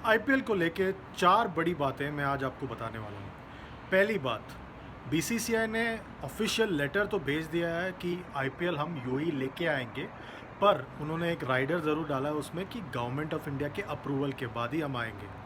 IPL को लेके 4 बड़ी बातें मैं आज आपको बताने वाला हूँ। पहली बात, बीसीसीआई ने ऑफ़िशियल लेटर तो भेज दिया है कि आईपीएल हम यूएई लेके आएँगे, पर उन्होंने एक राइडर ज़रूर डाला है उसमें कि गवर्नमेंट ऑफ़ इंडिया के अप्रूवल के बाद ही हम आएँगे।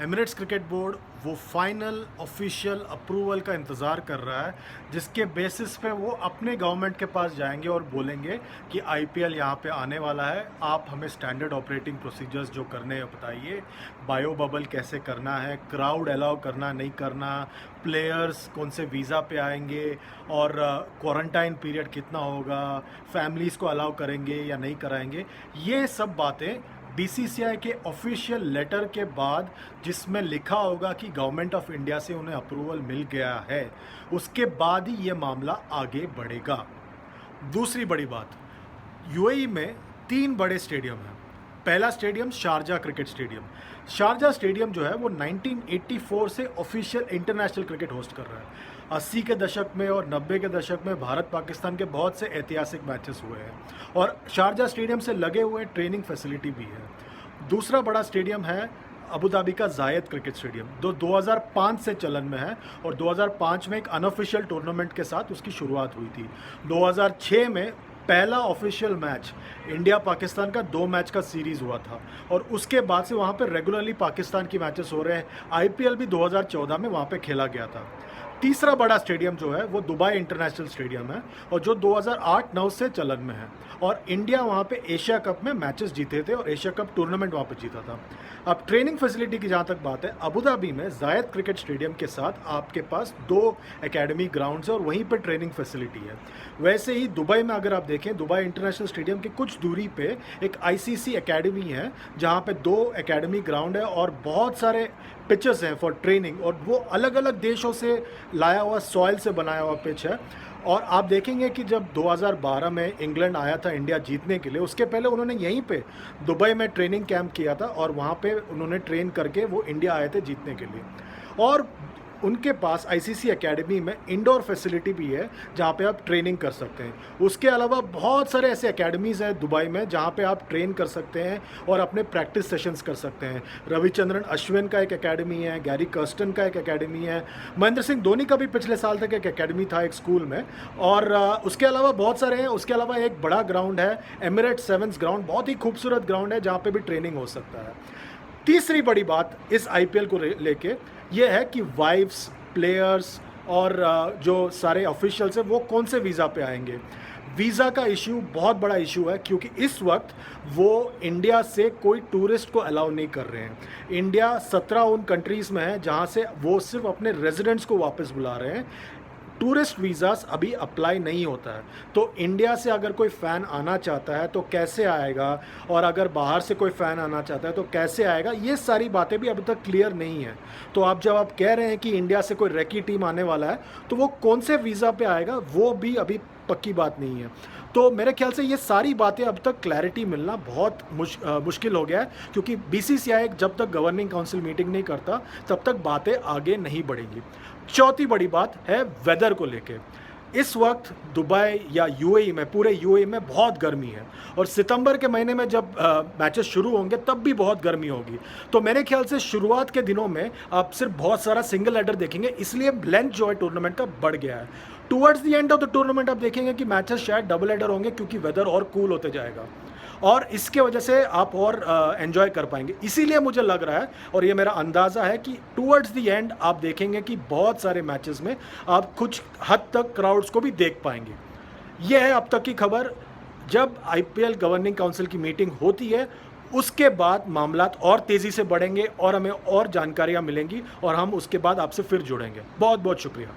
एमिरेट्स क्रिकेट बोर्ड वो फाइनल ऑफिशियल अप्रूवल का इंतज़ार कर रहा है, जिसके बेसिस पे वो अपने गवर्नमेंट के पास जाएंगे और बोलेंगे कि आईपीएल यहाँ पे आने वाला है, आप हमें स्टैंडर्ड ऑपरेटिंग प्रोसीजर्स जो करने हैं बताइए, बायो बबल कैसे करना है, क्राउड अलाउ करना नहीं करना, प्लेयर्स कौन से वीज़ा पे आएंगे और क्वारंटाइन पीरियड कितना होगा, फैमिलीज़ को अलाउ करेंगे या नहीं कराएंगे। ये सब बातें बीसीसीआई के ऑफिशियल लेटर के बाद, जिसमें लिखा होगा कि गवर्नमेंट ऑफ इंडिया से उन्हें अप्रूवल मिल गया है, उसके बाद ही ये मामला आगे बढ़ेगा। दूसरी बड़ी बात, यूएई में 3 बड़े स्टेडियम हैं। पहला stadium Sharjah cricket stadium. Sharjah stadium जो है वो 1984 से ऑफिशियल इंटरनेशनल क्रिकेट होस्ट कर रहा है। 80 के दशक में और 90 के दशक में भारत पाकिस्तान के बहुत से ऐतिहासिक मैचेस हुए हैं और शारजा स्टेडियम से लगे हुए ट्रेनिंग फैसिलिटी भी है। दूसरा बड़ा स्टेडियम है अबू धाबी का जायद क्रिकेट स्टेडियम, जो 2005 से चलन में है और 2005 में एक अनऑफिशियल टूर्नामेंट के साथ उसकी शुरुआत हुई थी। 2006 में पहला ऑफिशियल मैच इंडिया पाकिस्तान का 2 मैच का सीरीज़ हुआ था और उसके बाद से वहाँ पे रेगुलरली पाकिस्तान की मैचेस हो रहे हैं। आईपीएल भी 2014 में वहाँ पे खेला गया था। तीसरा बड़ा स्टेडियम जो है वो दुबई इंटरनेशनल स्टेडियम है और जो 2008-9 से चलन में है और इंडिया वहाँ पे एशिया कप में मैचेस जीते थे और एशिया कप टूर्नामेंट वहाँ पे जीता था। अब ट्रेनिंग फैसिलिटी की जहाँ तक बात है, अबू धाबी में जायद क्रिकेट स्टेडियम के साथ आपके पास 2 एकेडमी ग्राउंड्स है और वहीं पर ट्रेनिंग फैसिलिटी है। वैसे ही दुबई में अगर आप देखें, दुबई इंटरनेशनल स्टेडियम के कुछ दूरी पे एक आईसीसी एकेडमी है, जहाँ पे 2 एकेडमी ग्राउंड है और बहुत सारे पिचेस हैं फॉर ट्रेनिंग और वो अलग अलग देशों से लाया हुआ सॉइल से बनाया हुआ पिच है। और आप देखेंगे कि जब 2012 में इंग्लैंड आया था इंडिया जीतने के लिए, उसके पहले उन्होंने यहीं पे दुबई में ट्रेनिंग कैंप किया था और वहाँ पे उन्होंने ट्रेन करके वो इंडिया आए थे जीतने के लिए। और उनके पास आईसीसी एकेडमी में इंडोर फैसिलिटी भी है जहाँ पे आप ट्रेनिंग कर सकते हैं। उसके अलावा बहुत सारे ऐसे एकेडमीज़ हैं दुबई में जहाँ पे आप ट्रेन कर सकते हैं और अपने प्रैक्टिस सेशंस कर सकते हैं। रविचंद्रन अश्विन का एक एकेडमी है, गैरी कर्स्टन का एक एकेडमी है, महेंद्र सिंह धोनी का भी पिछले साल तक एक एकेडमी था एक स्कूल में, और उसके अलावा बहुत सारे हैं। उसके अलावा एक बड़ा ग्राउंड है एमिरेट्स सेवंस ग्राउंड, बहुत ही खूबसूरत ग्राउंड है जहाँ पर भी ट्रेनिंग हो सकता है। तीसरी बड़ी बात इस आईपीएल को लेके ये है कि वाइव्स, प्लेयर्स और जो सारे ऑफिशियल्स हैं वो कौन से वीज़ा पे आएंगे। वीज़ा का इशू बहुत बड़ा इशू है क्योंकि इस वक्त वो इंडिया से कोई टूरिस्ट को अलाउ नहीं कर रहे हैं। इंडिया 17 उन कंट्रीज़ में है जहाँ से वो सिर्फ अपने रेजिडेंट्स को वापस बुला रहे हैं। टूरिस्ट वीज़ास अभी अप्लाई नहीं होता है। तो इंडिया से अगर कोई फ़ैन आना चाहता है तो कैसे आएगा, और अगर बाहर से कोई फ़ैन आना चाहता है तो कैसे आएगा, ये सारी बातें भी अभी तक क्लियर नहीं है। तो आप जब आप कह रहे हैं कि इंडिया से कोई रेकी टीम आने वाला है तो वो कौन से वीज़ा पे आएगा, वो भी अभी पक्की बात नहीं है। तो मेरे ख्याल से ये सारी बातें अब तक क्लैरिटी मिलना बहुत मुश्किल हो गया है क्योंकि बीसीसीआई जब तक गवर्निंग काउंसिल मीटिंग नहीं करता तब तक बातें आगे नहीं बढ़ेंगी। चौथी बड़ी बात है वेदर को लेके। इस वक्त दुबई या यूएई में, पूरे यूएई में बहुत गर्मी है और सितंबर के महीने में जब मैचेस शुरू होंगे तब भी बहुत गर्मी होगी। तो मेरे ख्याल से शुरुआत के दिनों में आप सिर्फ बहुत सारा सिंगल हेडर देखेंगे, इसलिए लेंथ जो है टूर्नामेंट का बढ़ गया है। Towards the end of the tournament आप देखेंगे कि मैचेस शायद डबल हेडर होंगे क्योंकि वेदर और कूल होते जाएगा और इसके वजह से आप और एंजॉय कर पाएंगे। इसीलिए मुझे लग रहा है और ये मेरा अंदाज़ा है कि टुवर्ड्स द एंड आप देखेंगे कि बहुत सारे मैचेस में आप कुछ हद तक क्राउड्स को भी देख पाएंगे। ये है अब तक की खबर। जब आईपीएल गवर्निंग काउंसिल की मीटिंग होती है उसके बाद मामलात और तेज़ी से बढ़ेंगे और हमें और जानकारियाँ मिलेंगी और हम उसके बाद आपसे फिर जुड़ेंगे। बहुत बहुत शुक्रिया।